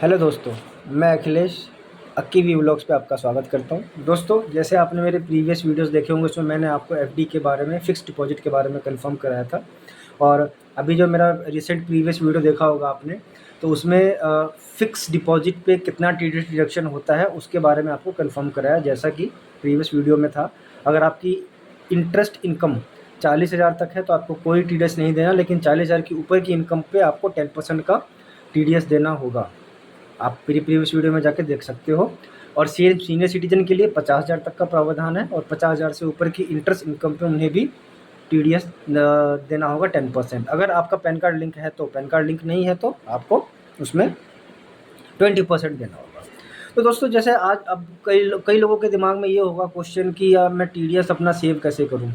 Hello दोस्तों, मैं अखिलेश अक्की we vlogs पे आपका स्वागत करता हूँ। दोस्तों, जैसे आपने मेरे प्रीवियस वीडियोस देखे होंगे उसमें मैंने आपको एफडी के बारे में, फिक्स्ड डिपॉजिट के बारे में कंफर्म कराया था। और अभी जो मेरा रिसेंट प्रीवियस वीडियो देखा होगा आपने, तो उसमें फिक्स डिपॉजिट पे कितना टीडीएस डिडक्शन होता है उसके बारे में आपको कंफर्म कराया। जैसा कि प्रीवियस वीडियो में था, अगर आपकी इंटरेस्ट इनकम 40,000 तक है तो आपको कोई टीडीएस नहीं देना, लेकिन 40,000 के ऊपर की इनकम पे आपको 10% का टीडीएस देना होगा। आप मेरी प्रीवियस वीडियो में जाके देख सकते हो। और सीनियर सिटीजन के लिए 50,000 तक का प्रावधान है, और 50,000 से ऊपर की इंटरेस्ट इनकम पे उन्हें भी टीडीएस देना होगा 10%। अगर आपका पैन कार्ड लिंक है तो, पैन कार्ड लिंक नहीं है तो आपको उसमें 20% देना होगा। तो दोस्तों, जैसे आज अब कई लोगों के दिमाग में ये होगा क्वेश्चन कि यार मैं टीडीएस अपना सेव कैसे करूँ।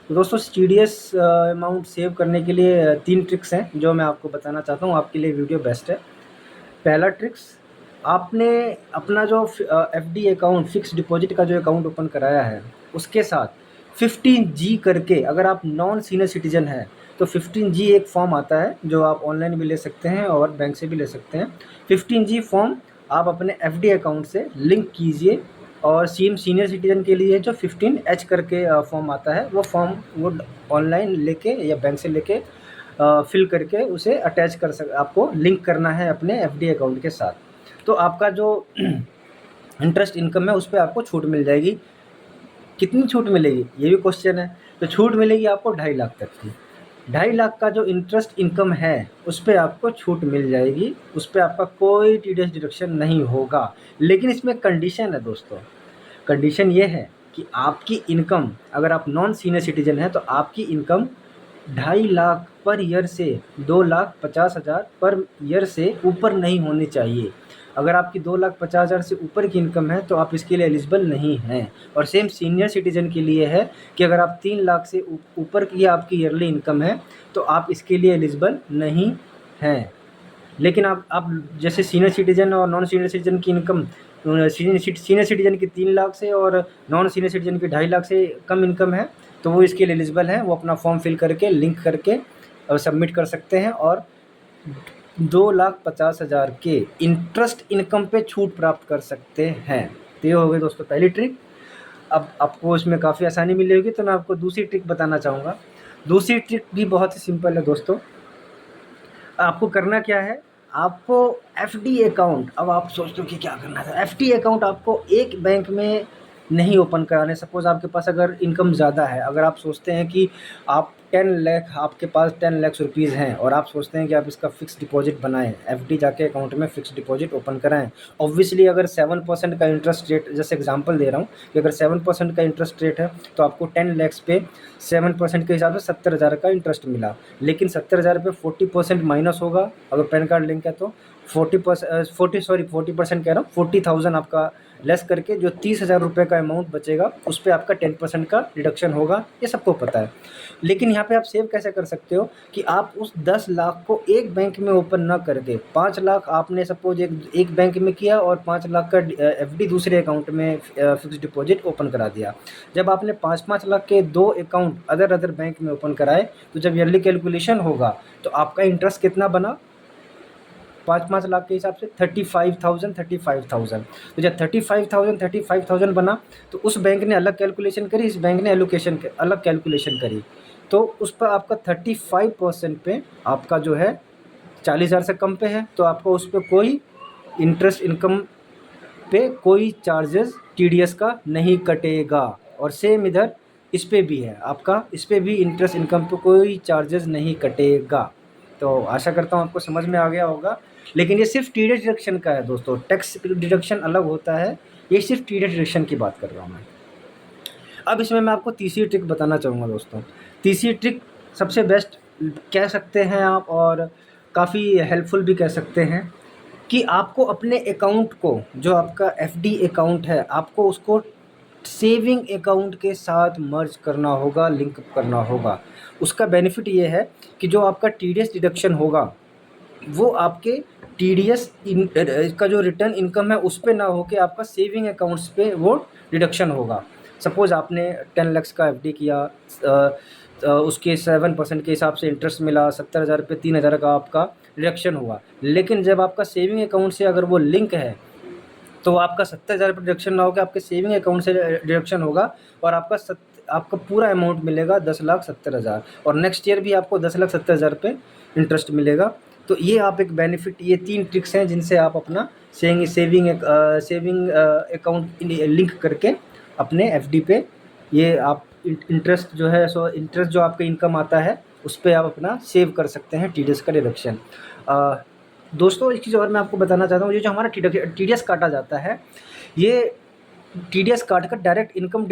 तो दोस्तों, टीडीएस अमाउंट सेव करने के लिए 3 ट्रिक्स हैं जो मैं आपको बताना चाहता हूँ। आपके लिए वीडियो बेस्ट है। पहला ट्रिक्स, आपने अपना जो एफडी अकाउंट, फिक्स डिपॉजिट का जो अकाउंट ओपन कराया है, उसके साथ 15G करके, अगर आप नॉन सीनियर सिटीजन हैं तो 15G एक फॉर्म आता है जो आप ऑनलाइन भी ले सकते हैं और बैंक से भी ले सकते हैं। 15G फॉर्म आप अपने एफडी अकाउंट से लिंक कीजिए। और सीनियर सिटीजन के लिए जो 15H करके फॉर्म आता है, वो फॉर्म वो ऑनलाइन लेके या बैंक से लेके फिल करके उसे अटैच आपको लिंक करना है अपने एफडी अकाउंट के साथ। तो आपका जो इंटरेस्ट इनकम है उस पर आपको छूट मिल जाएगी। कितनी छूट मिलेगी ये भी क्वेश्चन है। तो छूट मिलेगी आपको 2.5 लाख तक की। 2.5 लाख का जो इंटरेस्ट इनकम है उस पर आपको छूट मिल जाएगी। उस पर आपका कोई टीडीएस डिडक्शन नहीं होगा। लेकिन इसमें कंडीशन है दोस्तों। कंडीशन ये है कि आपकी इनकम, अगर आप नॉन सीनियर सिटीजन हैं तो आपकी इनकम 2.5 लाख पर ईयर से 2,50,000 पर ईयर से ऊपर नहीं होनी चाहिए। अगर आपकी 2,50,000 से ऊपर की इनकम है तो आप इसके लिए एलिजिबल नहीं हैं। और सेम सीनियर सिटीजन के लिए है कि अगर आप 3 लाख से ऊपर की आपकी ईयरली इनकम है तो आप इसके लिए एलिजिबल नहीं हैं। लेकिन आप जैसे सीनियर सिटीजन और नॉन सीनियर सिटीजन की इनकम, सीनियर सिटीजन की 3 लाख से और नॉन सीनियर सिटीजन की 2.5 लाख से कम इनकम है तो वो इसके लिए एलिजिबल हैं। वो अपना फॉर्म फिल करके लिंक करके सबमिट कर सकते हैं और 2,50,000 के इंटरेस्ट इनकम पे छूट प्राप्त कर सकते हैं। तो ये हो गई दोस्तों पहली ट्रिक। अब आपको इसमें काफ़ी आसानी मिलेगी, तो मैं आपको दूसरी ट्रिक बताना चाहूँगा। दूसरी ट्रिक भी बहुत ही सिंपल है दोस्तों। आपको करना क्या है, आपको एफडी अकाउंट, अब आप सोचते हो कि क्या करना है। एफडी अकाउंट आपको एक बैंक में नहीं ओपन कराने। सपोज़ आपके पास अगर इनकम ज़्यादा है, अगर आप सोचते हैं कि आप 10 लाख, आपके पास 10 लाख रुपीज़ हैं और आप सोचते हैं कि आप इसका फ़िक्स डिपॉजिट बनाएं, एफडी जाके अकाउंट में फ़िक्स डिपॉजिट ओपन कराएं। ऑब्वियसली अगर 7% का इंटरेस्ट रेट, जैसे एग्जांपल दे रहा हूँ कि अगर 7% का इंटरेस्ट रेट है तो आपको 10 लाख पे 7% के हिसाब से 70,000 का इंटरेस्ट मिला। लेकिन 70,000 पे 40% माइनस होगा। अगर पैन कार्ड लिंक है तो 40% कह रहा हूँ, 40,000 आपका लेस करके जो 30,000 रुपये का अमाउंट बचेगा उस पर आपका 10% का रिडक्शन होगा। ये सबको पता है। लेकिन यहाँ पे आप सेव कैसे कर सकते हो कि आप उस 10 लाख को एक बैंक में ओपन ना करके 5 लाख आपने सपोज एक बैंक में किया और 5 लाख का एफडी दूसरे अकाउंट में फिक्स डिपॉजिट ओपन करा दिया। जब आपने 5-5 लाख के 2 अकाउंट अदर बैंक में ओपन कराए तो जब ईयरली कैलकुलेशन होगा तो आपका इंटरेस्ट कितना बना, 5-5 लाख के हिसाब से 35,000। तो जब 35,000 बना तो उस बैंक ने अलग कैलकुलेशन करी, इस बैंक ने अलग कैलकुलेशन करी। तो उस पर आपका 35% पे आपका जो है 40,000 से कम पे है तो आपको उस पर कोई इंटरेस्ट इनकम पे कोई चार्जेस टीडीएस का नहीं कटेगा। और सेम इधर इस पे भी है, आपका इस पे भी इंटरेस्ट इनकम पे कोई चार्जेस नहीं कटेगा। तो आशा करता हूँ आपको समझ में आ गया होगा। लेकिन ये सिर्फ टीडीएस डिडक्शन का है दोस्तों, टैक्स डिडक्शन अलग होता है। ये सिर्फ टीडीएस डिडक्शन की बात कर रहा हूँ मैं। अब इसमें मैं आपको तीसरी ट्रिक बताना चाहूँगा दोस्तों। तीसरी ट्रिक सबसे बेस्ट कह सकते हैं आप, और काफ़ी हेल्पफुल भी कह सकते हैं, कि आपको अपने अकाउंट को, जो आपका एफडी अकाउंट है, आपको उसको सेविंग अकाउंट के साथ मर्ज करना होगा, लिंक करना होगा। उसका बेनिफिट ये है कि जो आपका टीडीएस डिडक्शन होगा वो आपके टीडीएस का जो रिटर्न इनकम है उस पे ना होके आपका सेविंग अकाउंट्स पे वो डिडक्शन होगा। सपोज़ आपने 10 लाख का एफडी किया, उसके 7% के हिसाब से इंटरेस्ट मिला, 70,000 पे 3,000 का आपका डिडक्शन हुआ। लेकिन जब आपका सेविंग अकाउंट से अगर वो लिंक है तो आपका 70,000 रुपये डिडक्शन ना होकर आपके सेविंग अकाउंट से डिडक्शन होगा और आपका पूरा अमाउंट मिलेगा 10,70,000 और नेक्स्ट ईयर भी आपको 10,70,000 रुपये इंटरेस्ट मिलेगा। तो ये आप एक बेनिफिट, ये 3 ट्रिक्स हैं जिनसे आप अपना सेविंग अकाउंट लिंक करके अपने एफडी पे ये आप इंटरेस्ट जो है, सो इंटरेस्ट जो आपका इनकम आता है उस पे आप अपना सेव कर सकते हैं टीडीएस का डिडक्शन। दोस्तों एक चीज़ और मैं आपको बताना चाहता हूँ, ये जो हमारा टीडीएस काटा जाता है, ये टीडीएस काट कर डायरेक्ट इनकम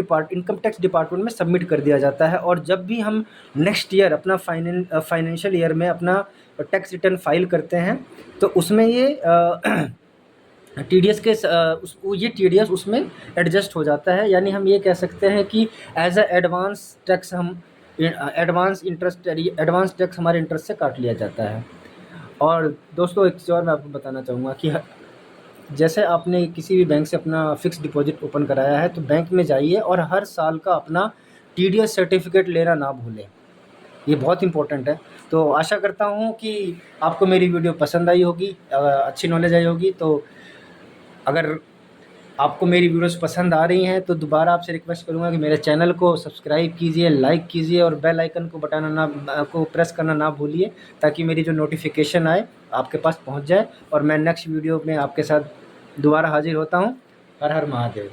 टैक्स डिपार्टमेंट में सबमिट कर दिया जाता है। और जब भी हम नेक्स्ट ईयर अपना फाइनेंशियल ईयर में अपना टैक्स रिटर्न फाइल करते हैं तो उसमें ये टीडीएस के ये टीडीएस उसमें एडजस्ट हो जाता है। यानी हम ये कह सकते हैं कि एज अ एडवांस टैक्स हम एडवांस टैक्स हमारे इंटरेस्ट से काट लिया जाता है। और दोस्तों एक चीज़ और मैं आपको बताना चाहूँगा कि जैसे आपने किसी भी बैंक से अपना फ़िक्स डिपॉज़िट ओपन कराया है तो बैंक में जाइए और हर साल का अपना टीडीएस सर्टिफिकेट लेना ना भूलें, ये बहुत इम्पोर्टेंट है। तो आशा करता हूँ कि आपको मेरी वीडियो पसंद आई होगी, अच्छी नॉलेज आई होगी। तो अगर आपको मेरी वीडियोस पसंद आ रही हैं तो दोबारा आपसे रिक्वेस्ट करूँगा कि मेरे चैनल को सब्सक्राइब कीजिए, लाइक कीजिए और बेल आइकन को प्रेस करना ना भूलिए, ताकि मेरी जो नोटिफिकेशन आए आपके पास पहुंच जाए और मैं नेक्स्ट वीडियो में आपके साथ दोबारा हाजिर होता हूं। हर हर महादेव।